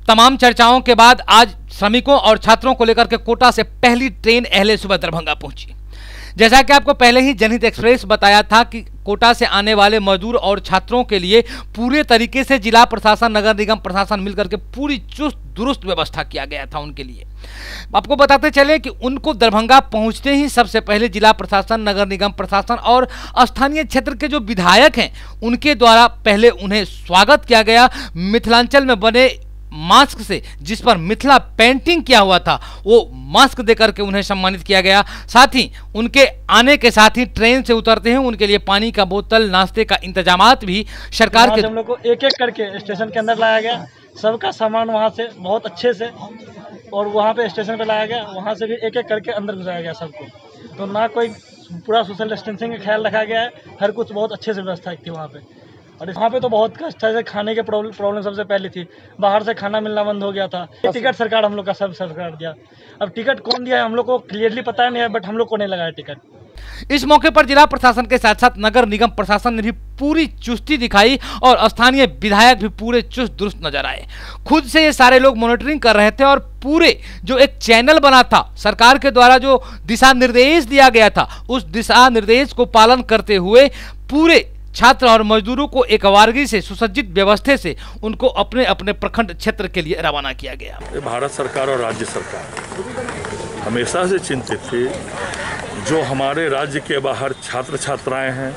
तमाम चर्चाओं के बाद आज श्रमिकों और छात्रों को लेकर के कोटा से पहली ट्रेन अहले सुबह दरभंगा पहुंची। जैसा कि आपको पहले ही जनहित एक्सप्रेस बताया था कि कोटा से आने वाले मजदूर और छात्रों के लिए पूरे तरीके से जिला प्रशासन, नगर निगम प्रशासन मिलकर के पूरी चुस्त दुरुस्त व्यवस्था किया गया था उनके लिए। आपको बताते चले कि उनको दरभंगा पहुंचते ही सबसे पहले जिला प्रशासन, नगर निगम प्रशासन और स्थानीय क्षेत्र के जो विधायक हैं उनके द्वारा पहले उन्हें स्वागत किया गया। मिथिलांचल में बने मास्क से, जिस पर मिथिला पेंटिंग किया हुआ था, वो मास्क देकर के उन्हें सम्मानित किया गया। साथ ही उनके आने के साथ ही ट्रेन से उतरते हैं उनके लिए पानी का बोतल, नाश्ते का इंतजामात भी सरकार के हम लोग को एक एक करके स्टेशन के अंदर लाया गया। सबका सामान वहाँ से बहुत अच्छे से, और वहाँ पे स्टेशन पे लाया गया, वहाँ से भी एक एक करके अंदर घुसाया गया सबको। तो ना कोई, पूरा सोशल डिस्टेंसिंग का ख्याल रखा गया है, हर कुछ बहुत अच्छे से व्यवस्था थी वहाँ पे। और वहाँ पे तो बहुत कष्ट है, खाने के प्रॉब्लम सबसे पहले थी, बाहर से खाना मिलना बंद हो गया था। टिकट सरकार हम लोग का सब सरकार दिया। अब टिकट कौन दिया है हम लोग को क्लियरली पता नहीं है, बट हम लोग को नहीं लगा है टिकट। इस मौके पर जिला प्रशासन के साथ साथ नगर निगम प्रशासन ने भी पूरी चुस्ती दिखाई और स्थानीय विधायक भी पूरे चुस्त दुरुस्त नजर आए। खुद से ये सारे लोग मॉनिटरिंग कर रहे थे और पूरे जो एक चैनल बना था, सरकार के द्वारा जो दिशा निर्देश दिया गया था, उस दिशा निर्देश को पालन करते हुए पूरे छात्र और मजदूरों को एक वारगी से सुसज्जित व्यवस्था से उनको अपने अपने प्रखंड क्षेत्र के लिए रवाना किया गया। भारत सरकार और राज्य सरकार हमेशा से चिंतित थी, जो हमारे राज्य के बाहर छात्र छात्राएं हैं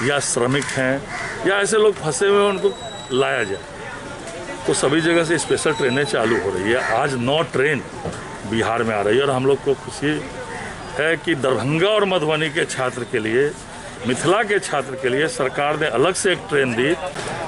या श्रमिक हैं या ऐसे लोग फंसे हुए, उनको लाया जाए। तो सभी जगह से स्पेशल ट्रेनें चालू हो रही है। आज 9 ट्रेन बिहार में आ रही है और हम लोग को खुशी है कि दरभंगा और मधुबनी के छात्र के लिए, मिथिला के छात्र के लिए सरकार ने अलग से एक ट्रेन दी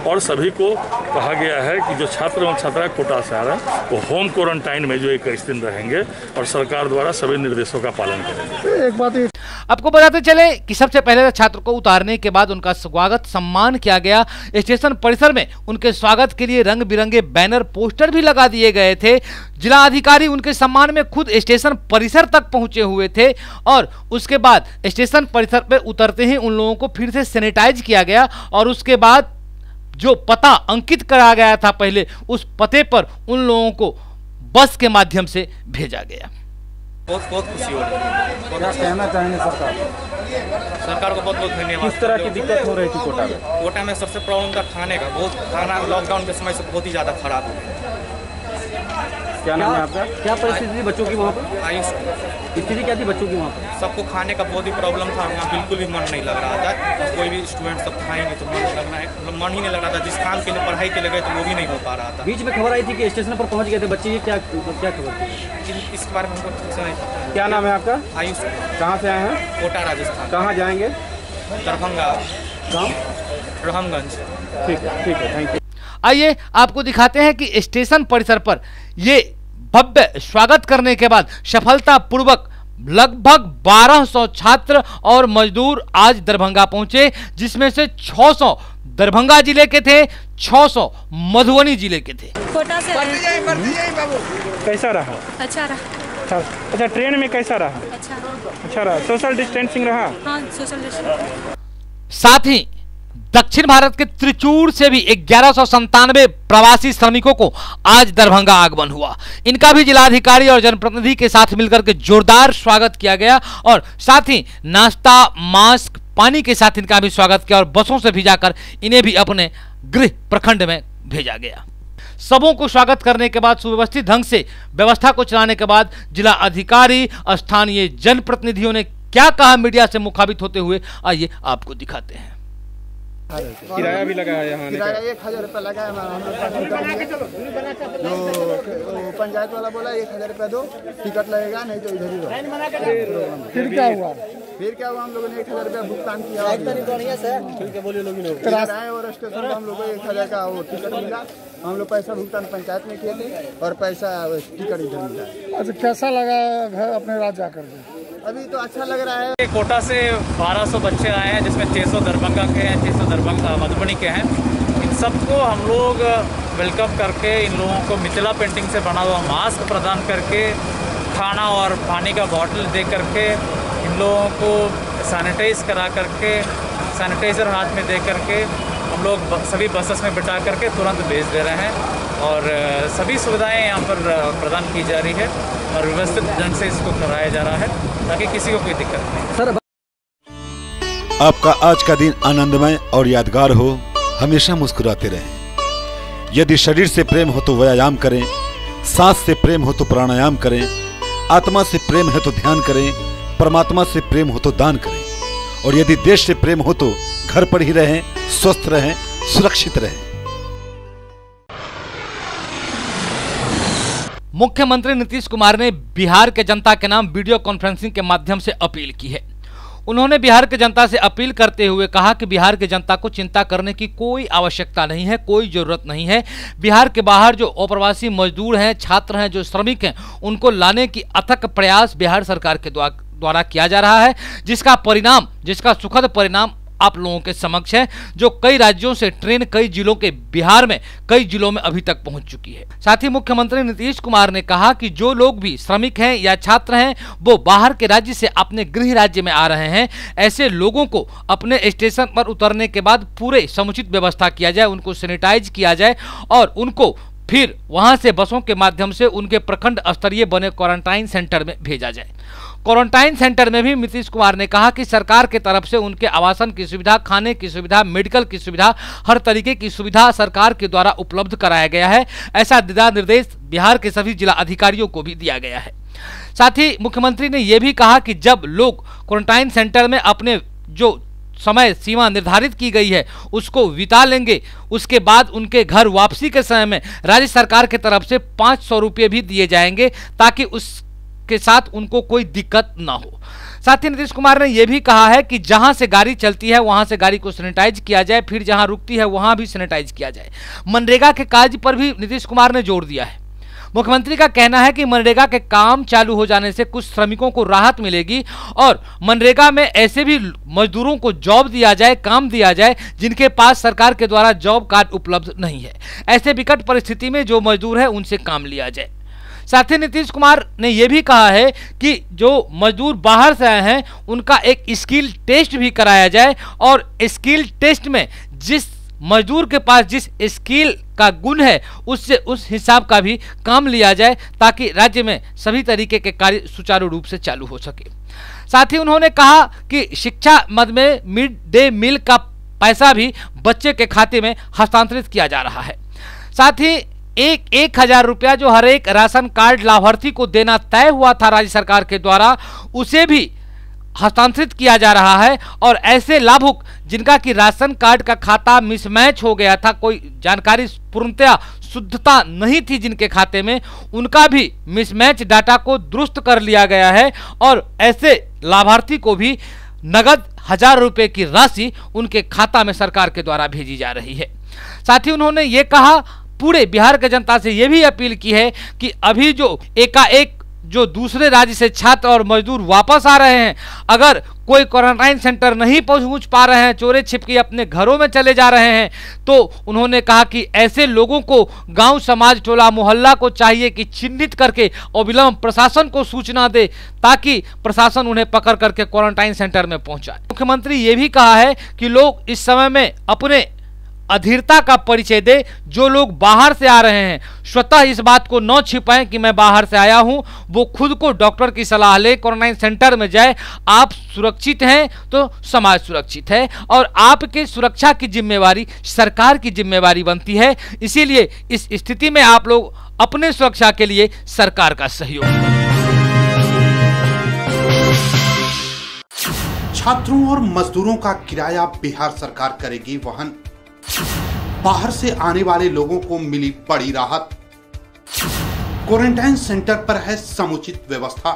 और सभी को कहा गया है कि जो छात्र एवं छात्राएं कोटा से आ रहे हैं वो होम क्वारंटाइन में जो 21 दिन रहेंगे और सरकार द्वारा सभी निर्देशों का पालन करेंगे। एक बात आपको बताते चले कि सबसे पहले छात्र को उतारने के बाद उनका स्वागत सम्मान किया गया। स्टेशन परिसर में उनके स्वागत के लिए रंग बिरंगे बैनर, पोस्टर भी लगा दिए गए थे। जिला अधिकारी उनके सम्मान में खुद स्टेशन परिसर तक पहुंचे हुए थे और उसके बाद स्टेशन परिसर पर उतरते ही उन लोगों को फिर से सैनिटाइज किया गया और उसके बाद जो पता अंकित करा गया था पहले, उस पते पर उन लोगों को बस के माध्यम से भेजा गया। बहुत खुशी हो रही है। क्या कहना चाहेंगे सरकार को बहुत बहुत धन्यवाद। किस तरह की दिक्कत हो रही थी कोटा में? कोटा में सबसे प्रॉब्लम था खाने का। बहुत खाना लॉकडाउन के समय से बहुत ही ज़्यादा खराब है। क्या नाम है आपका? क्या परिस्थिति थी बच्चों की वहाँ पर? आयुष स्थिति क्या थी बच्चों की वहाँ पर? सबको खाने का बहुत ही प्रॉब्लम था। यहाँ बिल्कुल भी मन नहीं लग रहा था। कोई भी स्टूडेंट सब खाएंगे तो मन ही नहीं लग रहा था। जिस काम के लिए, पढ़ाई के लिए गए तो वो भी नहीं हो पा रहा था। बीच में खबर आई थी कि स्टेशन पर पहुँच गए थे बच्चे, ये क्या खबर थी? इस बारे में हमको ठीक से नहीं पता। क्या नाम है आपका? आयुष। कहाँ से आए हैं? कोटा राजस्थान। कहाँ जाएंगे? दरभंगा। गाँव? रामगंज। ठीक है, थैंक यू। आइए आपको दिखाते हैं कि स्टेशन परिसर पर ये भव्य स्वागत करने के बाद सफलतापूर्वक लगभग 1200 छात्र और मजदूर आज दरभंगा पहुंचे, जिसमें से 600 दरभंगा जिले के थे, 600 मधुबनी जिले के थे। कोटा से कैसा रहा? अच्छा रहा। अच्छा, ट्रेन में कैसा रहा? अच्छा रहा। सोशल डिस्टेंसिंग रहा? हाँ, सोशल डिस्टेंसिंग। साथ ही दक्षिण भारत के त्रिचूर से भी 1197 प्रवासी श्रमिकों को आज दरभंगा आगमन हुआ। इनका भी जिलाधिकारी और जनप्रतिनिधि के साथ मिलकर के जोरदार स्वागत किया गया और साथ ही नाश्ता, मास्क, पानी के साथ इनका भी स्वागत किया और बसों से भिजाकर इन्हें भी अपने गृह प्रखंड में भेजा गया। सबों को स्वागत करने के बाद, सुव्यवस्थित ढंग से व्यवस्था को चलाने के बाद जिला अधिकारी, स्थानीय जनप्रतिनिधियों ने क्या कहा मीडिया से मुखातिब होते हुए, आइए आपको दिखाते हैं। किराया भी लगा है यहाँ? किराया 1000 रुपया लगा है। जो पंचायत वाला बोला 1000 रुपया दो, टिकट लगेगा, नहीं तो इधर ही रहो। फिर क्या हुआ? हम लोगों ने 1000 रुपया भुगतान किया और स्टेशन हम लोग को 1000 का वो टिकट मिला। हम लोग पैसा भुगतान पंचायत में किए थे और पैसा टिकट इधर मिला। अच्छा, कैसा लगा घर अपने राज्य जाकर? अभी तो अच्छा लग रहा है। कोटा से 1200 बच्चे आए हैं, जिसमें 600 दरभंगा के हैं, 600 दरभंगा मधुबनी के हैं। इन सबको हम लोग वेलकम करके, इन लोगों को मिथिला पेंटिंग से बना हुआ मास्क प्रदान करके, खाना और पानी का बॉटल दे करके, इन लोगों को सैनिटाइज करा करके, सैनिटाइज़र हाथ में दे करके हम लोग सभी बसेस में बिठा करके तुरंत भेज दे रहे हैं। और सभी सुविधाएं यहाँ पर प्रदान की जा रही है और व्यवस्थित ढंग से इसको कराया जा रहा है ताकि किसी को कोई दिक्कत नहीं। सर, आपका आज का दिन आनंदमय और यादगार हो, हमेशा मुस्कुराते रहें। यदि शरीर से प्रेम हो तो व्यायाम करें, सांस से प्रेम हो तो प्राणायाम करें, आत्मा से प्रेम है तो ध्यान करें, परमात्मा से प्रेम हो तो दान करें, और यदि देश से प्रेम हो तो घर पर ही रहें, स्वस्थ रहें, सुरक्षित रहें। मुख्यमंत्री नीतीश कुमार ने बिहार के जनता के नाम वीडियो कॉन्फ्रेंसिंग के माध्यम से अपील की है। उन्होंने बिहार के जनता से अपील करते हुए कहा कि बिहार के जनता को चिंता करने की कोई आवश्यकता नहीं है, कोई जरूरत नहीं है। बिहार के बाहर जो अप्रवासी मजदूर हैं, छात्र हैं, जो श्रमिक हैं, उनको लाने की अथक प्रयास बिहार सरकार के द्वारा किया जा रहा है, जिसका सुखद परिणाम आप लोगों के समक्ष है। जो कई राज्यों से ट्रेन कई जिलों के बिहार में कई जिलों में अभी तक पहुंच चुकी है। साथ ही मुख्यमंत्री नीतीश कुमार ने कहा कि जो लोग भी श्रमिक हैं या छात्र हैं, वो बाहर के राज्य से अपने गृह राज्य में आ रहे हैं, ऐसे लोगों को अपने स्टेशन पर उतरने के बाद पूरे समुचित व्यवस्था किया जाए, उनको सैनिटाइज किया जाए और उनको फिर वहां से बसों के माध्यम से उनके प्रखंड स्तरीय बने क्वारंटाइन सेंटर में भेजा जाए। क्वारंटाइन सेंटर में भी नीतीश कुमार ने कहा कि सरकार की तरफ से उनके आवासन की सुविधा, खाने की सुविधा, मेडिकल की सुविधा, हर तरीके की सुविधा सरकार के द्वारा उपलब्ध कराया गया है। ऐसा दिशा निर्देश बिहार के सभी जिला अधिकारियों को भी दिया गया है। साथ ही मुख्यमंत्री ने यह भी कहा कि जब लोग क्वारंटाइन सेंटर में अपने जो समय सीमा निर्धारित की गई है उसको बिता लेंगे, उसके बाद उनके घर वापसी के समय में राज्य सरकार की तरफ से 500 रुपये भी दिए जाएंगे ताकि उसके साथ उनको कोई दिक्कत ना हो। साथ ही नीतीश कुमार ने यह भी कहा है कि जहां से गाड़ी चलती है वहां से गाड़ी को सैनिटाइज किया जाए, फिर जहां रुकती है वहां भी सैनिटाइज किया जाए। मनरेगा के कार्य पर भी नीतीश कुमार ने जोर दिया है। मुख्यमंत्री का कहना है कि मनरेगा के काम चालू हो जाने से कुछ श्रमिकों को राहत मिलेगी और मनरेगा में ऐसे भी मजदूरों को जॉब दिया जाए, काम दिया जाए जिनके पास सरकार के द्वारा जॉब कार्ड उपलब्ध नहीं है। ऐसे विकट परिस्थिति में जो मजदूर है उनसे काम लिया जाए। साथ ही नीतीश कुमार ने यह भी कहा है कि जो मजदूर बाहर से आए हैं उनका एक स्किल टेस्ट भी कराया जाए और स्किल टेस्ट में जिस मजदूर के पास जिस स्किल का गुण है उससे उस हिसाब का भी काम लिया जाए ताकि राज्य में सभी तरीके के कार्य सुचारू रूप से चालू हो सके। साथ ही उन्होंने कहा कि शिक्षा मद में मिड डे मील का पैसा भी बच्चे के खाते में हस्तांतरित किया जा रहा है। साथ ही 1,000 रुपया जो हर एक राशन कार्ड लाभार्थी को देना तय हुआ था राज्य सरकार के द्वारा, उसे भी हस्तांतरित किया जा रहा है और ऐसे लाभुक जिनका कि राशन कार्ड का खाता मिसमैच हो गया था, कोई जानकारी पूर्णतया शुद्धता नहीं थी जिनके खाते में, उनका भी मिसमैच डाटा को दुरुस्त कर लिया गया है और ऐसे लाभार्थी को भी नगद 1,000 रुपये की राशि उनके खाता में सरकार के द्वारा भेजी जा रही है। साथ ही उन्होंने ये कहा, पूरे बिहार के जनता से यह भी अपील की है कि अभी जो एकाएक जो दूसरे राज्य से छात्र और मजदूर वापस आ रहे हैं, अगर कोई क्वारंटाइन सेंटर नहीं पहुंच पा रहे हैं, चोरे छिपके अपने घरों में चले जा रहे हैं, तो उन्होंने कहा कि ऐसे लोगों को गांव, समाज, टोला, मोहल्ला को चाहिए कि चिन्हित करके अविलंब प्रशासन को सूचना दे ताकि प्रशासन उन्हें पकड़ करके क्वारंटाइन सेंटर में पहुंचाए। मुख्यमंत्री ये भी कहा है कि लोग इस समय में अपने अधीरता का परिचय दे। जो लोग बाहर से आ रहे हैं स्वतः इस बात को न छिपाएं कि मैं बाहर से आया हूं, वो खुद को डॉक्टर की सलाह ले, क्वारंटाइन सेंटर में जाए। आप सुरक्षित हैं तो समाज सुरक्षित है और आपके सुरक्षा की जिम्मेवारी सरकार की जिम्मेवारी बनती है। इसीलिए इस स्थिति में आप लोग अपने सुरक्षा के लिए सरकार का सहयोग। छात्रों और मजदूरों का किराया बिहार सरकार करेगी वहन। बाहर से आने वाले लोगों को मिली बड़ी राहत। क्वारंटाइन सेंटर पर है समुचित व्यवस्था।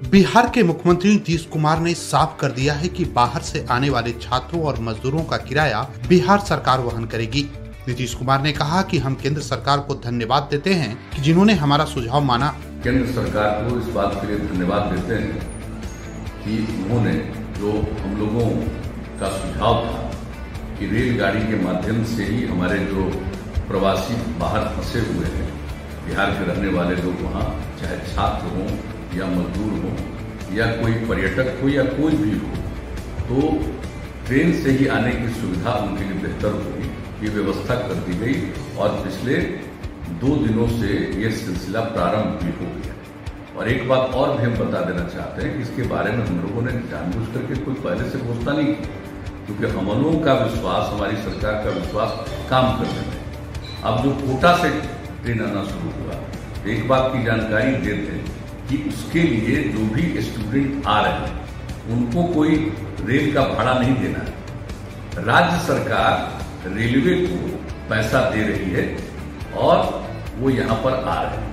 बिहार के मुख्यमंत्री नीतीश कुमार ने साफ कर दिया है कि बाहर से आने वाले छात्रों और मजदूरों का किराया बिहार सरकार वहन करेगी। नीतीश कुमार ने कहा कि हम केंद्र सरकार को धन्यवाद देते हैं कि जिन्होंने हमारा सुझाव माना। केंद्र सरकार को इस बात के लिए धन्यवाद देते हैं कि उन्होंने जो हम लोगों का सुझाव था कि रेलगाड़ी के माध्यम से ही हमारे जो प्रवासी बाहर फंसे हुए हैं, बिहार के रहने वाले लोग वहाँ, चाहे छात्र हों या मजदूर हों या कोई पर्यटक हो या कोई भी हो, तो ट्रेन से ही आने की सुविधा उनके लिए बेहतर होगी। की व्यवस्था कर दी गई और पिछले 2 दिनों से ये सिलसिला प्रारंभ भी हो गया। और एक बात और भी हम बता देना चाहते हैं कि इसके बारे में हम लोगों ने जानबूझ करके कोई पहले से घोषणा नहीं की, क्योंकि हम लोगों का विश्वास, हमारी सरकार का विश्वास काम करने में। अब जो कोटा से ट्रेन आना शुरू हुआ, एक बात की जानकारी देते हैं कि उसके लिए जो भी स्टूडेंट आ रहे हैं उनको कोई रेल का भाड़ा नहीं देना है। राज्य सरकार रेलवे को पैसा दे रही है और वो यहाँ पर आ रहे हैं।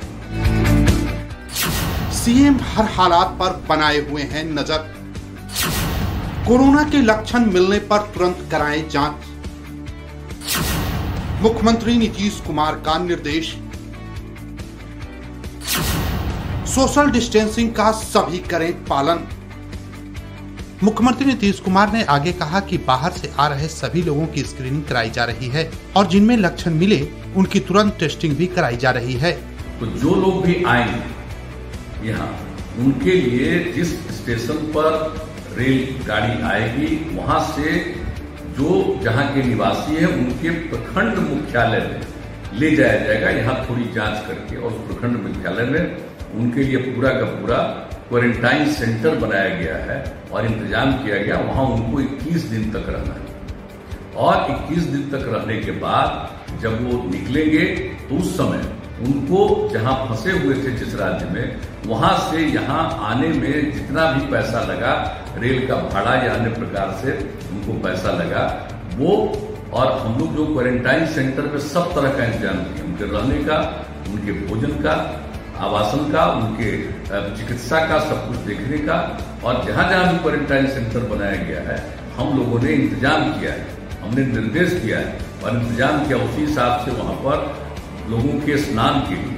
सीएम हर हालात पर बनाए हुए हैं नजर। कोरोना के लक्षण मिलने पर तुरंत कराएं जांच। मुख्यमंत्री नीतीश कुमार का निर्देश। सोशल डिस्टेंसिंग का सभी करें पालन। मुख्यमंत्री नीतीश कुमार ने आगे कहा कि बाहर से आ रहे सभी लोगों की स्क्रीनिंग कराई जा रही है और जिनमें लक्षण मिले उनकी तुरंत टेस्टिंग भी कराई जा रही है। तो जो लोग भी आएंगे यहाँ, उनके लिए जिस स्टेशन पर रेल गाड़ी आएगी वहां से जो जहां के निवासी हैं उनके प्रखंड मुख्यालय में ले जाया जाएगा। यहाँ थोड़ी जांच करके और उस प्रखंड मुख्यालय में उनके लिए पूरा का पूरा क्वारंटाइन सेंटर बनाया गया है और इंतजाम किया गया। वहां उनको 21 दिन तक रहना है और 21 दिन तक रहने के बाद जब वो निकलेंगे तो उस समय उनको जहां फंसे हुए थे जिस राज्य में, वहां से यहां आने में जितना भी पैसा लगा, रेल का भाड़ा या अन्य प्रकार से उनको पैसा लगा वो, और हम लोग जो क्वारंटाइन सेंटर में सब तरह का इंतजाम किया, उनके रहने का, उनके भोजन का, आवासन का, उनके चिकित्सा का, सब कुछ देखने का। और जहां जहां भी क्वारंटाइन सेंटर बनाया गया है हम लोगों ने इंतजाम किया है, हमने निर्देश दिया है और इंतजाम किया। उसी हिसाब से वहां पर लोगों के स्नान के लिए,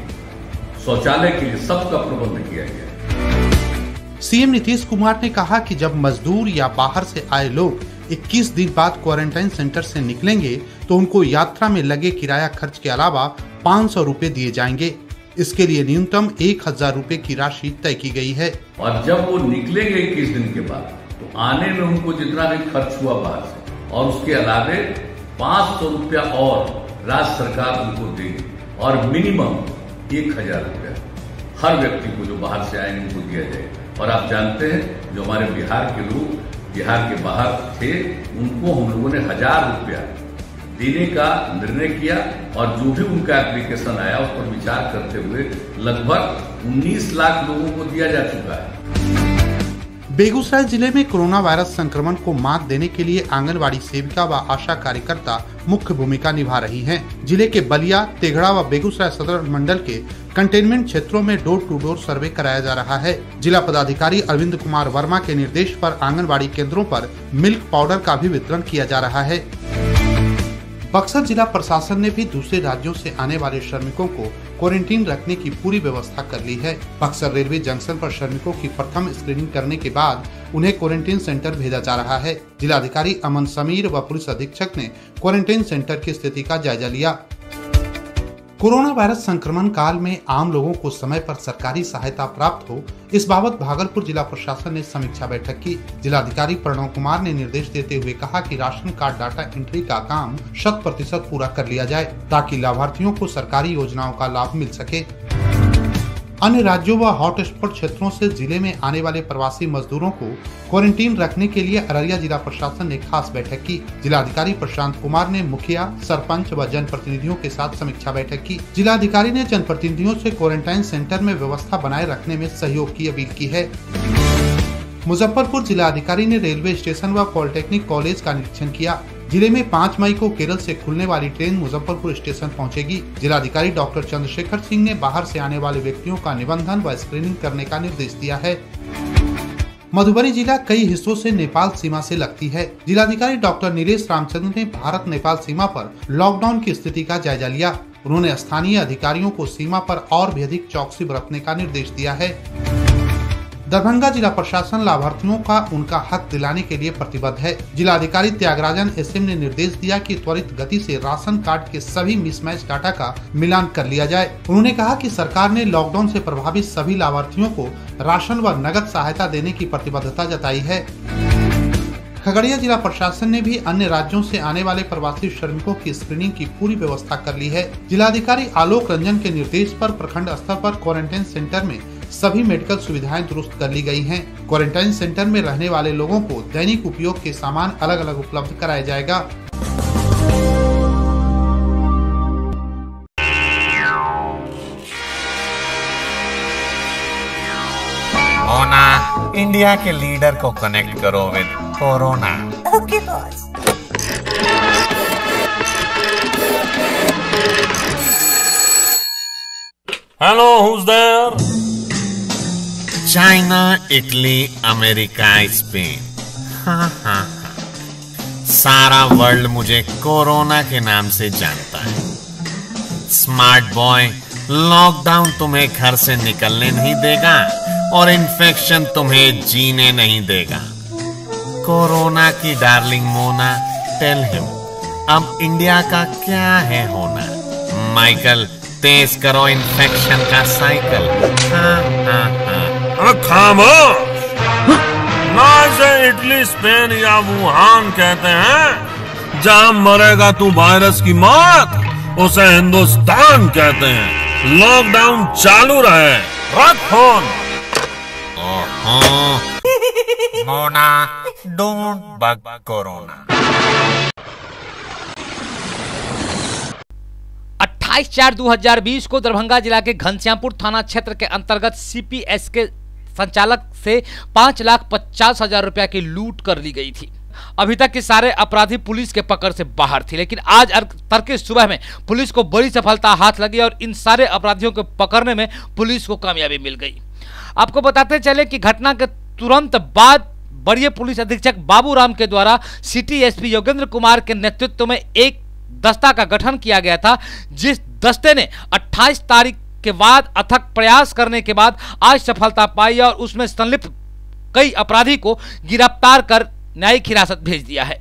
शौचालय के लिए सबका प्रबंध किया गया है। सीएम नीतीश कुमार ने कहा कि जब मजदूर या बाहर से आए लोग 21 दिन बाद क्वारंटाइन सेंटर से निकलेंगे तो उनको यात्रा में लगे किराया खर्च के अलावा 500 रुपए दिए जाएंगे। इसके लिए न्यूनतम 1000 रुपए की राशि तय की गई है। और जब वो निकलेंगे 21 दिन के बाद तो आने में उनको जितना भी खर्च हुआ बाहर से और उसके अलावे 500 रुपया और राज्य सरकार उनको देगी और मिनिमम 1000 रुपया हर व्यक्ति को जो बाहर से आएंगे उनको दिया जाएगा। और आप जानते हैं जो हमारे बिहार के लोग बिहार के बाहर थे उनको हम लोगों ने 1000 रुपया देने का निर्णय किया और जो भी उनका एप्लीकेशन आया उस पर विचार करते हुए लगभग 19 लाख लोगों को दिया जा चुका है। बेगूसराय जिले में कोरोना वायरस संक्रमण को मात देने के लिए आंगनवाड़ी सेविका व आशा कार्यकर्ता मुख्य भूमिका निभा रही हैं। जिले के बलिया, तेघड़ा व बेगूसराय सदर मंडल के कंटेनमेंट क्षेत्रों में डोर टू डोर सर्वे कराया जा रहा है। जिला पदाधिकारी अरविंद कुमार वर्मा के निर्देश पर आंगनवाड़ी केंद्रों पर मिल्क पाउडर का भी वितरण किया जा रहा है। बक्सर जिला प्रशासन ने भी दूसरे राज्यों से आने वाले श्रमिकों को क्वारंटीन रखने की पूरी व्यवस्था कर ली है। बक्सर रेलवे जंक्शन पर श्रमिकों की प्रथम स्क्रीनिंग करने के बाद उन्हें क्वारंटीन सेंटर भेजा जा रहा है। जिलाधिकारी अमन समीर व पुलिस अधीक्षक ने क्वारंटीन सेंटर की स्थिति का जायजा लिया। कोरोना वायरस संक्रमण काल में आम लोगों को समय पर सरकारी सहायता प्राप्त हो, इस बाबत भागलपुर जिला प्रशासन ने समीक्षा बैठक की। जिलाधिकारी प्रणव कुमार ने निर्देश देते हुए कहा कि राशन कार्ड डाटा एंट्री का काम 100% पूरा कर लिया जाए ताकि लाभार्थियों को सरकारी योजनाओं का लाभ मिल सके। अन्य राज्यों व हॉटस्पॉट क्षेत्रों से जिले में आने वाले प्रवासी मजदूरों को क्वारंटीन रखने के लिए अररिया जिला प्रशासन ने खास बैठक की। जिलाधिकारी प्रशांत कुमार ने मुखिया, सरपंच व जनप्रतिनिधियों के साथ समीक्षा बैठक की। जिलाधिकारी ने जनप्रतिनिधियों से क्वारंटाइन सेंटर में व्यवस्था बनाए रखने में सहयोग की अपील की है। मुजफ्फरपुर जिलाधिकारी ने रेलवे स्टेशन व पॉलिटेक्निक कॉलेज का निरीक्षण किया। जिले में 5 मई को केरल से खुलने वाली ट्रेन मुजफ्फरपुर स्टेशन पहुंचेगी। जिलाधिकारी डॉक्टर चंद्रशेखर सिंह ने बाहर से आने वाले व्यक्तियों का निबंधन व स्क्रीनिंग करने का निर्देश दिया है। मधुबनी जिला कई हिस्सों से नेपाल सीमा से लगती है। जिलाधिकारी डॉक्टर नीलेश रामचंद्र ने भारत नेपाल सीमा पर लॉकडाउन की स्थिति का जायजा लिया। उन्होंने स्थानीय अधिकारियों को सीमा पर और भी अधिक चौकसी बरतने का निर्देश दिया है। दरभंगा जिला प्रशासन लाभार्थियों का उनका हक दिलाने के लिए प्रतिबद्ध है। जिलाधिकारी त्यागराजन एसएम ने निर्देश दिया कि त्वरित गति से राशन कार्ड के सभी मिसमैच डाटा का मिलान कर लिया जाए। उन्होंने कहा कि सरकार ने लॉकडाउन से प्रभावित सभी लाभार्थियों को राशन व नगद सहायता देने की प्रतिबद्धता जताई है। खगड़िया जिला प्रशासन ने भी अन्य राज्यों से आने वाले प्रवासी श्रमिकों की स्क्रीनिंग की पूरी व्यवस्था कर ली है। जिलाधिकारी आलोक रंजन के निर्देश पर प्रखंड स्तर पर क्वारंटाइन सेंटर में सभी मेडिकल सुविधाएं दुरुस्त कर ली गई हैं। क्वारंटाइन सेंटर में रहने वाले लोगों को दैनिक उपयोग के सामान अलग अलग उपलब्ध कराया जाएगा। मोना, इंडिया के लीडर को कनेक्ट करो with corona. Okay boss. Hello, who's there? China, Italy, America, Spain. हाँ। सारा वर्ल्ड मुझे कोरोना के नाम से जानता है। स्मार्ट बॉय, लॉकडाउन तुम्हें घर से निकलने नहीं देगा और इन्फेक्शन तुम्हें जीने नहीं देगा। कोरोना की डार्लिंग मोना, टेल हिम अब इंडिया का क्या है होना। माइकल, तेज करो इन्फेक्शन का साइकिल। हाँ। खामोश, ना इसे इटली, स्पेन या वुहान कहते हैं। जहां मरेगा तू वायरस की मौत, उसे हिंदुस्तान कहते हैं। लॉकडाउन चालू रहे, रख phone. Mona, don't bug corona. 28/4/2020 को दरभंगा जिला के घनश्यामपुर थाना क्षेत्र के अंतर्गत सीपीएस के संचालक से 5,50,000 रुपया की लूट कर ली गई थी। अभी तक के सारे अपराधी पुलिस के पकड़ से बाहर थे, लेकिन आज तड़के सुबह में पुलिस को बड़ी सफलता हाथ लगी और इन सारे अपराधियों को पकड़ने में पुलिस को कामयाबी मिल गई। आपको बताते चले कि घटना के तुरंत बाद वरीय पुलिस अधीक्षक बाबूराम के द्वारा सिटी एसपी योगेंद्र कुमार के नेतृत्व में एक दस्ता का गठन किया गया था, जिस दस्ते ने 28 तारीख के बाद अथक प्रयास करने के बाद आज सफलता पाई और उसमें संलिप्त कई अपराधी को गिरफ्तार कर न्यायिक हिरासत भेज दिया है।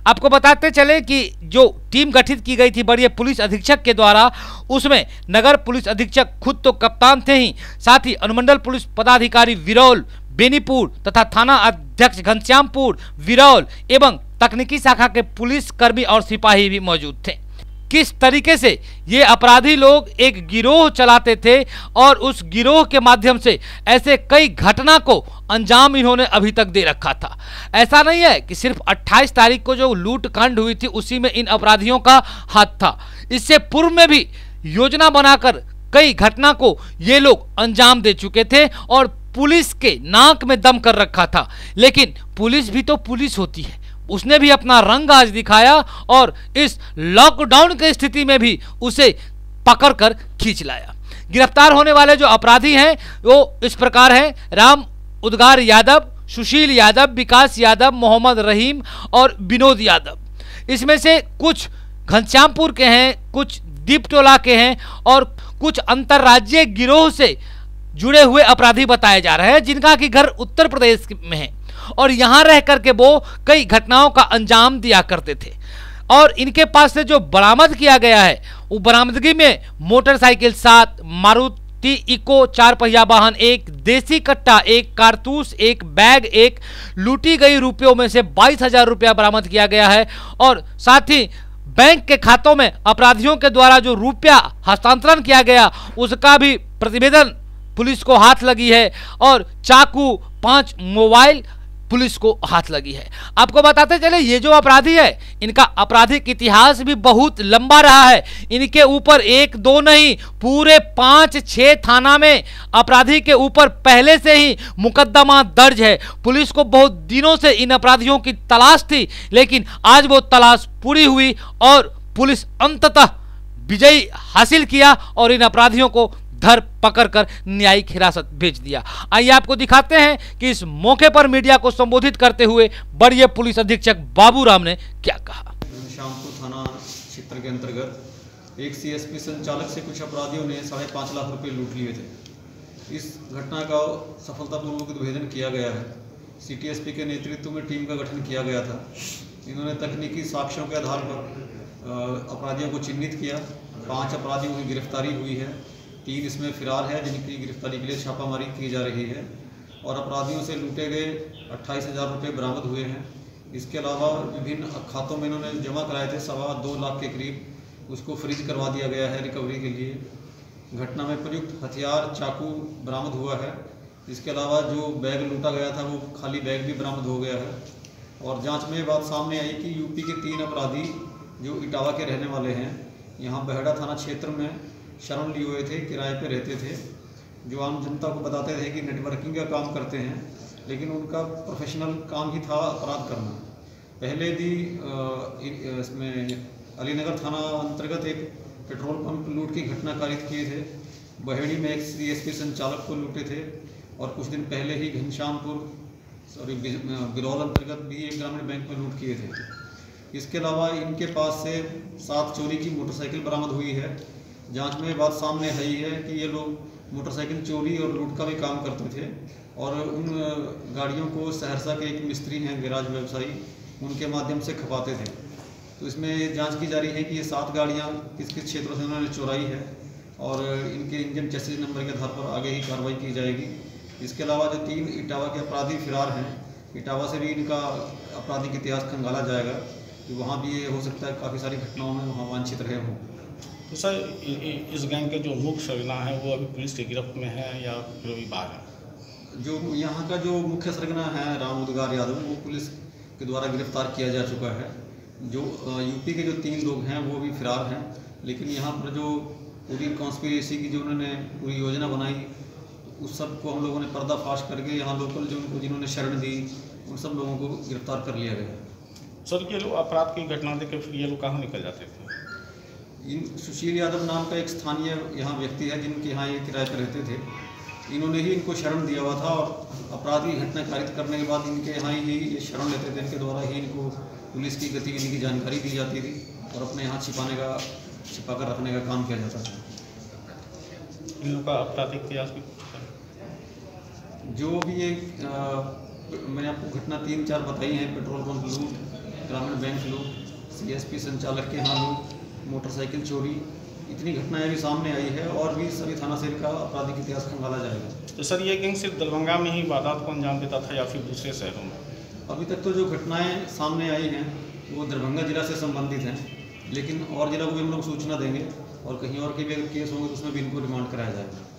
आपको बताते चले कि जो टीम गठित की गई थी वरीय पुलिस अधीक्षक के द्वारा, उसमें नगर पुलिस अधीक्षक खुद तो कप्तान थे ही, साथ ही अनुमंडल पुलिस पदाधिकारी विरौल, बेनीपुर तथा थाना अध्यक्ष घनश्यामपुर, विरौल एवं तकनीकी शाखा के पुलिस कर्मी और सिपाही भी मौजूद थे। किस तरीके से ये अपराधी लोग एक गिरोह चलाते थे और उस गिरोह के माध्यम से ऐसे कई घटना को अंजाम इन्होंने अभी तक दे रखा था। ऐसा नहीं है कि सिर्फ 28 तारीख को जो लूट कांड हुई थी उसी में इन अपराधियों का हाथ था। इससे पूर्व में भी योजना बनाकर कई घटना को ये लोग अंजाम दे चुके थे और पुलिस के नाक में दम कर रखा था। लेकिन पुलिस भी तो पुलिस होती है, उसने भी अपना रंग आज दिखाया और इस लॉकडाउन की स्थिति में भी उसे पकड़कर खींच लाया। गिरफ्तार होने वाले जो अपराधी हैं वो इस प्रकार हैं: राम उद्गार यादव, सुशील यादव, विकास यादव, मोहम्मद रहीम और विनोद यादव। इसमें से कुछ घनश्यामपुर के हैं, कुछ दीपटोला के हैं और कुछ अंतर्राज्यीय गिरोह से जुड़े हुए अपराधी बताए जा रहे हैं, जिनका कि घर उत्तर प्रदेश में है और यहां रह करके वो कई घटनाओं का अंजाम दिया करते थे। और इनके पास से जो बरामद किया गया है वो बरामदगी में मोटरसाइकिल 7, मारुति इको 4 पहिया वाहन 1, देसी कट्टा 1, कारतूस 1, बैग 1, लूटी गई रुपयों में से 22,000 रुपया बरामद किया गया है और साथ ही बैंक के खातों में अपराधियों के द्वारा जो रुपया हस्तांतरण किया गया उसका भी प्रतिवेदन पुलिस को हाथ लगी है और चाकू, 5 मोबाइल पुलिस को हाथ लगी है। आपको बताते चले ये जो अपराधी है इनका आपराधिक इतिहास भी बहुत लंबा रहा है। इनके ऊपर 1-2 नहीं पूरे 5-6 थाना में अपराधी के ऊपर पहले से ही मुकदमा दर्ज है। पुलिस को बहुत दिनों से इन अपराधियों की तलाश थी, लेकिन आज वो तलाश पूरी हुई और पुलिस अंततः विजय हासिल किया और इन अपराधियों को धर पकड़कर न्यायिक हिरासत भेज दिया। आइए आपको दिखाते हैं कि इस मौके पर मीडिया को संबोधित करते हुए वरीय पुलिस अधीक्षक बाबूराम ने क्या कहा। घनश्यामपुर थाना क्षेत्र के अंतर्गत एक सीएसपी संचालक से कुछ अपराधियों ने 5.5 लाख रुपए लूट लिए थे। इस घटना का सफलतापूर्वक उद्भेदन किया गया है। सिटी एसपी के नेतृत्व में टीम का गठन किया गया था। इन्होंने तकनीकी साक्ष्यों के आधार पर अपराधियों को चिन्हित किया। 5 अपराधियों की गिरफ्तारी हुई है। 3 इसमें फिरार है जिनकी गिरफ्तारी के लिए छापामारी की जा रही है और अपराधियों से लूटे गए 28,000 रुपये बरामद हुए हैं। इसके अलावा विभिन्न खातों में इन्होंने जमा कराए थे 2.25 लाख के करीब, उसको फ्रीज करवा दिया गया है रिकवरी के लिए। घटना में प्रयुक्त हथियार चाकू बरामद हुआ है। इसके अलावा जो बैग लूटा गया था वो खाली बैग भी बरामद हो गया है। और जांच में बात सामने आई कि यूपी के 3 अपराधी जो इटावा के रहने वाले हैं, यहाँ बहेड़ा थाना क्षेत्र में शरण लिए हुए थे, किराए पे रहते थे, जो आम जनता को बताते थे कि नेटवर्किंग का काम करते हैं, लेकिन उनका प्रोफेशनल काम ही था अपराध करना। पहले भी इसमें अलीनगर थाना अंतर्गत एक पेट्रोल पंप लूट की घटना कारित किए थे। बहेड़ी में एक CSP संचालक को लूटे थे और कुछ दिन पहले ही घनश्यामपुर बिरौल अंतर्गत भी एक ग्रामीण बैंक में लूट किए थे। इसके अलावा इनके पास से 7 चोरी की मोटरसाइकिल बरामद हुई है। जांच में बात सामने आई है कि ये लोग मोटरसाइकिल चोरी और लूट का भी काम करते थे और उन गाड़ियों को सहरसा के एक मिस्त्री हैं, गैराज व्यवसायी, उनके माध्यम से खपाते थे। तो इसमें जांच की जा रही है कि ये 7 गाड़ियाँ किस किस क्षेत्रों से उन्होंने चुराई है और इनके इंजन चेसिस नंबर के आधार पर आगे ही कार्रवाई की जाएगी। इसके अलावा जो 3 इटावा के अपराधी फरार हैं, इटावा से भी इनका आपराधिक इतिहास खंगाला जाएगा कि वहाँ भी ये हो सकता है काफ़ी सारी घटनाओं में वहाँ वांछित रहे हों। तो सर इस गैंग के जो मुख्य सरगना है वो अभी पुलिस की गिरफ्त में है या फिर अभी बाहर है? जो यहाँ का जो मुख्य सरगना है राम उदगार यादव, वो पुलिस के द्वारा गिरफ्तार किया जा चुका है। जो यूपी के जो 3 लोग हैं वो भी फरार हैं, लेकिन यहाँ पर जो पूरी कॉन्स्पिरेसी की जो उन्होंने पूरी योजना बनाई, उस सब को हम लोगों ने पर्दाफाश करके यहाँ लोकल जो उनको जिन्होंने शरण दी उन सब लोगों को गिरफ्तार कर लिया गया। सर ये लोग अपराध की घटना देख के फिर ये लोग कहाँ निकल जाते थे? सुशील यादव नाम का एक स्थानीय यहाँ व्यक्ति है जिनके यहाँ ये किराए पर रहते थे, इन्होंने ही इनको शरण दिया हुआ था और अपराधी घटना कारित करने के बाद इनके यहाँ ही ये शरण लेते थे। इनके द्वारा ही इनको पुलिस की गतिविधि की जानकारी दी जाती थी और अपने यहाँ छिपा कर रखने का काम किया जाता था। इन लोगों का आपराधिक इतिहास भी जो भी ये मैंने आपको घटना 3-4 बताई हैं, पेट्रोल पंप लूट, ग्रामीण बैंक लूट, CSP संचालक के यहाँ लूट, मोटरसाइकिल चोरी, इतनी घटनाएं भी सामने आई है और भी सभी थाना से इनका आपराधिक इतिहास खंगाला जाएगा। तो सर ये गैंग सिर्फ दरभंगा में ही वारदात को अंजाम देता था या फिर दूसरे शहरों में? अभी तक तो जो घटनाएं सामने आई हैं वो दरभंगा जिला से संबंधित हैं, लेकिन और जिला को भी हम लोग सूचना देंगे और कहीं और के भी अगर केस होंगे तो उसमें भी इनको रिमांड कराया जाएगा।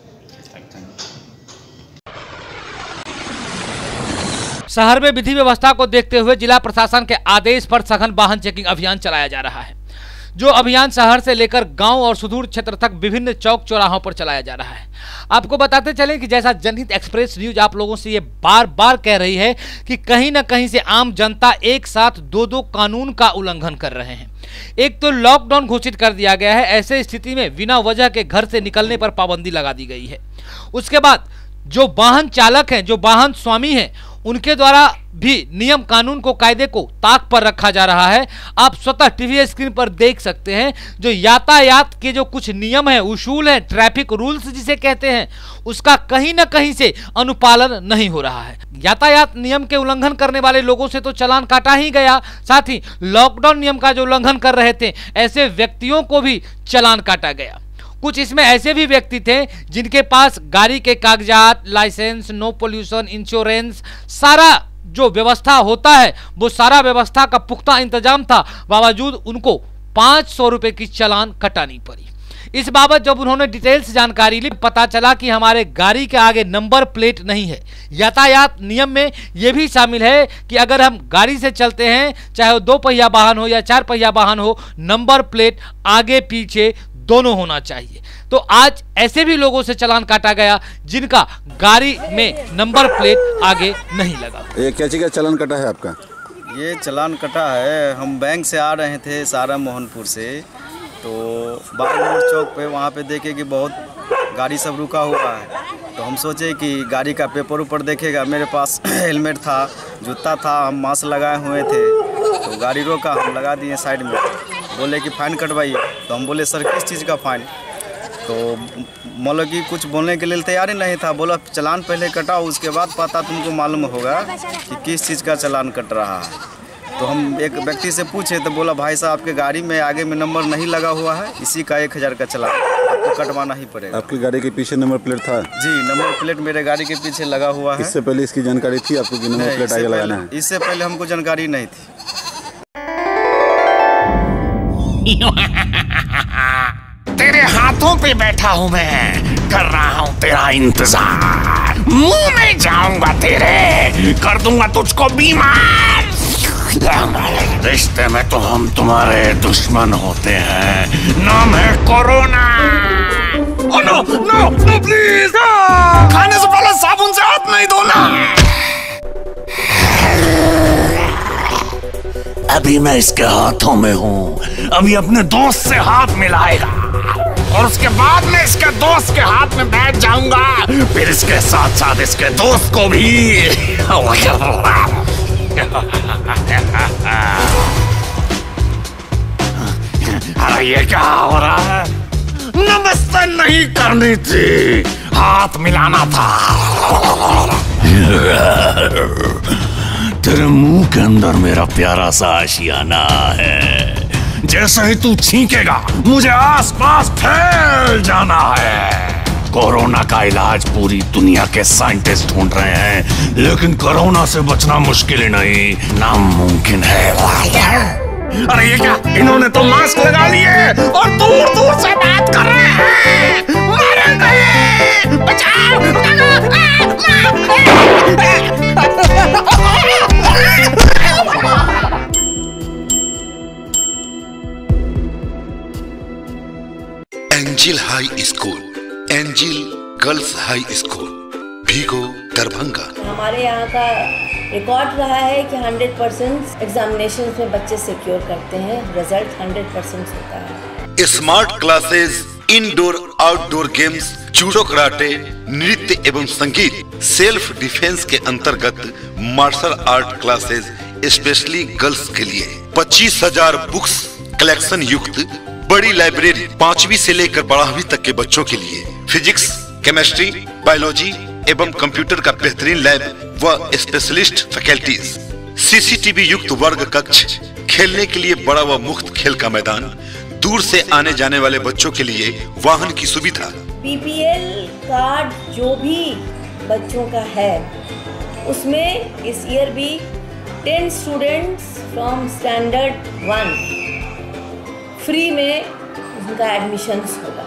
शहर में विधि व्यवस्था को देखते हुए जिला प्रशासन के आदेश पर सघन वाहन चेकिंग अभियान चलाया जा रहा है, जो अभियान शहर से लेकर गांव और सुदूर क्षेत्र तक विभिन्न चौक चौराहों पर चलाया जा रहा है। आपको बताते चलें कि जैसा जनहित एक्सप्रेस न्यूज आप लोगों से ये बार बार कह रही है कि कहीं ना कहीं से आम जनता एक साथ 2 कानून का उल्लंघन कर रहे हैं। एक तो लॉकडाउन घोषित कर दिया गया है, ऐसे स्थिति में बिना वजह के घर से निकलने पर पाबंदी लगा दी गई है। उसके बाद जो वाहन चालक हैं, जो वाहन स्वामी हैं, उनके द्वारा भी नियम कानून को, कायदे को ताक पर रखा जा रहा है। आप स्वतः टीवी स्क्रीन पर देख सकते हैं जो यातायात के जो कुछ नियम हैं, उसूल हैं, ट्रैफिक रूल्स जिसे कहते हैं, उसका कहीं ना कहीं से अनुपालन नहीं हो रहा है। यातायात नियम के उल्लंघन करने वाले लोगों से तो चालान काटा ही गया, साथ ही लॉकडाउन नियम का जो उल्लंघन कर रहे थे ऐसे व्यक्तियों को भी चालान काटा गया। कुछ इसमें ऐसे भी व्यक्ति थे जिनके पास गाड़ी के कागजात, लाइसेंस, नो पोल्यूशन, इंश्योरेंस, सारा जो व्यवस्था होता है वो सारा व्यवस्था का पुख्ता इंतजाम था, बावजूद उनको 500 रुपए की चालान कटानी पड़ी। इस बाबत जब उन्होंने डिटेल्स जानकारी ली, पता चला कि हमारे गाड़ी के आगे नंबर प्लेट नहीं है। यातायात नियम में यह भी शामिल है कि अगर हम गाड़ी से चलते हैं, चाहे वो 2 पहिया वाहन हो या 4 पहिया वाहन हो, नंबर प्लेट आगे पीछे दोनों होना चाहिए। तो आज ऐसे भी लोगों से चालान काटा गया जिनका गाड़ी में नंबर प्लेट आगे नहीं लगा। ये क्या चीज़ का चालान कटा है आपका? ये चालान कटा है, हम बैंक से आ रहे थे सारा मोहनपुर से, तो बागमोड़ चौक पे वहाँ पे देखे कि बहुत गाड़ी सब रुका हुआ है, तो हम सोचे कि गाड़ी का पेपर ऊपर देखेगा। मेरे पास हेलमेट था, जूता था, हम मास्क लगाए हुए थे, तो गाड़ी रोका, हम लगा दिए साइड में। बोले कि फ़ाइन कटवाइए, तो हम बोले सर किस चीज़ का फ़ाइन? तो मतलब कि कुछ बोलने के लिए तैयार ही नहीं था। बोला चालान पहले कटाओ, उसके बाद पता तुमको मालूम होगा कि किस चीज़ का चालान कट रहा है। तो हम एक व्यक्ति से पूछे तो बोला भाई साहब आपके गाड़ी में आगे में नंबर नहीं लगा हुआ है, इसी का 1000 का चालान। आपको कटवाना ही पड़ेगा। आपकी गाड़ी के पीछे नंबर प्लेट था? जी, नंबर प्लेट मेरे गाड़ी के पीछे लगा हुआ है। इससे पहले इसकी जानकारी थी आपको कि नंबर प्लेट आगे लगाना है? इससे पहले हमको जानकारी नहीं थी। तेरे हाथों पे बैठा हूँ मैं, कर रहा हूँ तेरा इंतजार। मुंह में जाऊंगा तेरे, कर दूंगा तुझको बीमार। रिश्ते में तो हम तुम्हारे दुश्मन होते हैं, नाम है corona. Oh no no no please, खाने से पहले साबुन से हाथ नहीं धोना। अभी मैं इसके हाथों में हूँ, अभी अपने दोस्त से हाथ मिलाएगा और उसके बाद मैं इसके दोस्त के हाथ में बैठ जाऊंगा, फिर इसके साथ साथ इसके दोस्त को भी। अरे ये क्या हो रहा है? नमस्ते नहीं करनी थी, हाथ मिलाना था। तेरे मुंह के अंदर मेरा प्यारा सा आशियाना है, जैसे ही तू छींकेगा मुझे आसपास फैल जाना है। कोरोना का इलाज पूरी दुनिया के साइंटिस्ट ढूंढ रहे हैं, लेकिन कोरोना से बचना मुश्किल ही नहीं, नामुमकिन है। अरे ये क्या, इन्होंने तो मास्क लगा लिए और दूर दूर से बात कर रहे हैं। मरेंगे, बचाओ। Angel High School, Angel Girls High School, Bhigo Darbhanga. हमारे यहाँ का रिकॉर्ड रहा है कि 100% एग्जामिनेशन में बच्चे सिक्योर करते हैं, रिजल्ट 100% होता है। Smart classes, indoor outdoor games, judo karate, नृत्य एवं संगीत, सेल्फ डिफेंस के अंतर्गत martial art classes specially girls के लिए 25,000 बुक्स कलेक्शन युक्त बड़ी लाइब्रेरी, 5वीं से लेकर 12वीं तक के बच्चों के लिए फिजिक्स, केमिस्ट्री, बायोलॉजी एवं कंप्यूटर का बेहतरीन लैब व स्पेशलिस्ट फैकल्टीज, सीसीटीवी युक्त वर्ग कक्ष, खेलने के लिए बड़ा व मुफ्त खेल का मैदान, दूर से आने जाने वाले बच्चों के लिए वाहन की सुविधा। PPL कार्ड जो भी बच्चों का है उसमें इस ईयर भी 10 स्टूडेंट्स फ्रॉम स्टैंडर्ड 1 फ्री में उनका एडमिशन्स होगा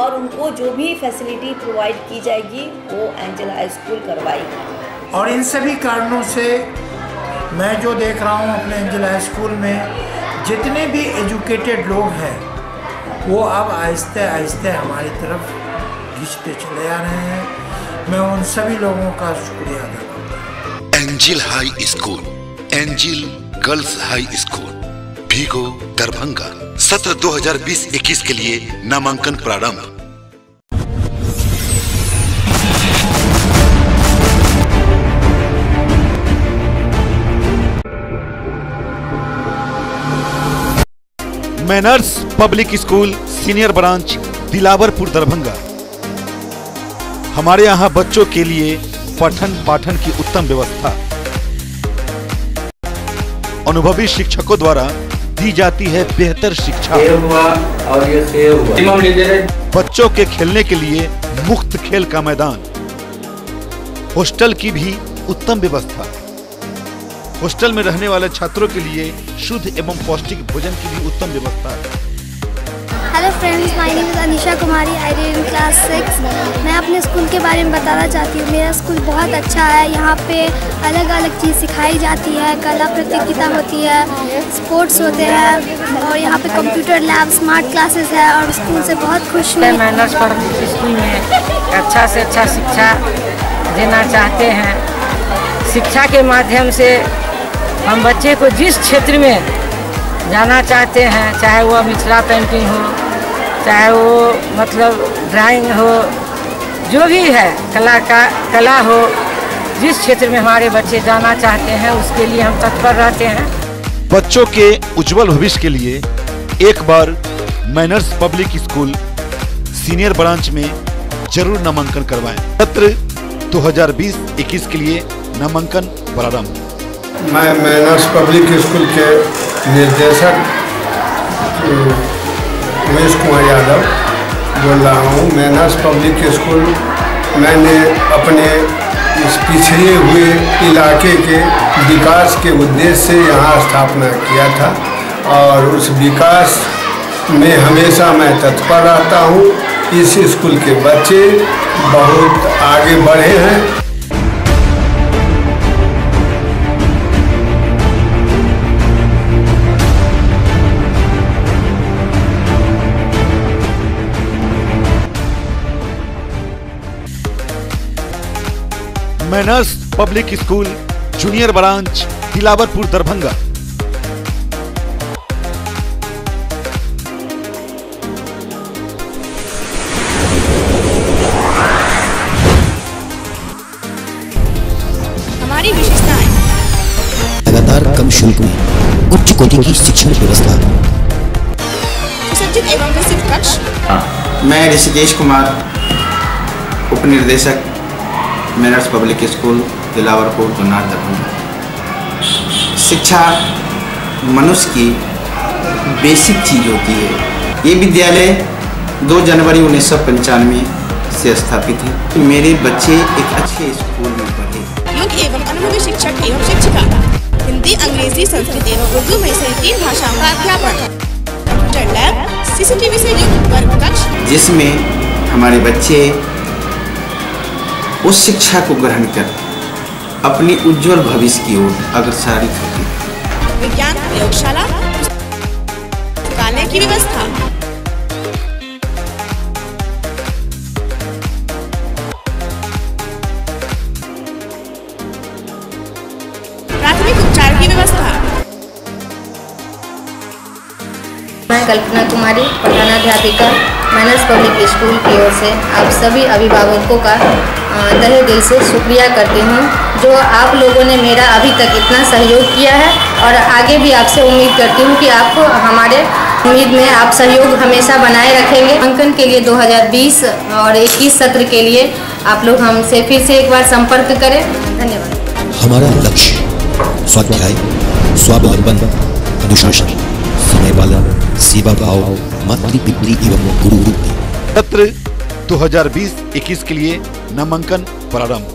और उनको जो भी फैसिलिटी प्रोवाइड की जाएगी वो एंजल हाई स्कूल करवाएगी। और इन सभी कारणों से मैं जो देख रहा हूँ अपने एंजल हाई स्कूल में जितने भी एजुकेटेड लोग हैं वो अब आहिस्ते आहिस्ते हमारी तरफ खींचते चले आ रहे हैं। मैं उन सभी लोगों का शुक्रिया अदा करता हूँ। Angel High School, Angel Girls High School, Bhigo Darbhanga. सत्र 2020-21 के लिए नामांकन प्रारंभ। Manners Public School Senior Branch Dilawarpur Darbhanga. हमारे यहाँ बच्चों के लिए पठन पाठन की उत्तम व्यवस्था, अनुभवी शिक्षकों द्वारा दी जाती है बेहतर शिक्षा। और ये सेव हुआ। बच्चों के खेलने के लिए मुफ्त खेल का मैदान, हॉस्टल की भी उत्तम व्यवस्था, हॉस्टल में रहने वाले छात्रों के लिए शुद्ध एवं पौष्टिक भोजन की भी उत्तम व्यवस्था है। Hello friends, my name is Anisha Kumari, I read in class 6। मैं अपने स्कूल के बारे में बताना चाहती हूँ। मेरा स्कूल बहुत अच्छा है। यहाँ पे अलग अलग चीज़ सिखाई जाती है, कला प्रतियोगिता होती है, स्पोर्ट्स होते हैं और यहाँ पे कंप्यूटर लैब, स्मार्ट क्लासेस है और स्कूल से बहुत खुश हूँ। मैनर्स पब्लिक स्कूल में अच्छा से अच्छा शिक्षा देना चाहते हैं। शिक्षा के माध्यम से हम बच्चे को जिस क्षेत्र में जाना चाहते हैं, चाहे वो मिथिला पेंटिंग हो, चाहे वो मतलब ड्राइंग हो, जो भी है कला हो, जिस क्षेत्र में हमारे बच्चे जाना चाहते हैं उसके लिए हम तत्पर रहते हैं। बच्चों के उज्जवल भविष्य के लिए एक बार Manners Public School Senior Branch में जरूर नामांकन करवाएं। सत्र 2020-21 के लिए नामांकन प्रारंभ। मैं मैनर्स पब्लिक स्कूल के निर्देशक उमेश कुमार यादव बोल रहा हूँ। मैनर्स पब्लिक स्कूल मैंने अपने इस पिछड़े हुए इलाके के विकास के उद्देश्य से यहाँ स्थापना किया था और उस विकास में हमेशा मैं तत्पर रहता हूँ। इस स्कूल के बच्चे बहुत आगे बढ़े हैं। Manners Public school junior branch Dilawarpur Darbhanga. हमारी विशेषताएं लगातार कम शुल्क में उच्च कोटि की शिक्षण व्यवस्था। सुसज्जित एवं विकसित कक्ष। मैं ऋषिकेश कुमार, उप निर्देशक manners Public school Dilawarpur Junnar Darbhanga. शिक्षा मनुष्य की बेसिक चीज होती है। ये विद्यालय 2 जनवरी 1995 से स्थापित है। मेरे बच्चे एक अच्छे स्कूल में पढ़े। योग्य एवं अनुभवी शिक्षक एवं शिक्षिका, हिंदी, अंग्रेजी, संस्कृत एवं उर्दू में से 3 भाषाओं का अध्यापन। कंप्यूटर लैब, CCTV से युक्त वर्ग कक्ष, जिसमें हमारे बच्चे उस शिक्षा को ग्रहण कर अपनी उज्जवल भविष्य की ओर अग्रसरित होते हैं। विज्ञान प्रयोगशाला, पुस्तकालय की व्यवस्था। प्राथमिक उपचार की व्यवस्था। मैं Kalpana Kumari, प्रधानाध्यापिका manners Public school की ओर से आप सभी अभिभावकों का तहे दिल से शुक्रिया करती हूँ, जो आप लोगों ने मेरा अभी तक इतना सहयोग किया है और आगे भी आपसे उम्मीद करती हूँ कि आप हमारे उम्मीद में आप सहयोग हमेशा बनाए रखेंगे। अंकन के लिए 2020 और 21 सत्र के लिए आप लोग हमसे फिर से एक बार संपर्क करें। धन्यवाद। हमारा लक्ष्य स्वाध्याय, स्वावलंबन, अनुशासन, समय पालन, सेवा भाव, मातृपितृ एवं गुरु। सत्र 2020-21 के लिए नामांकन प्रारंभ।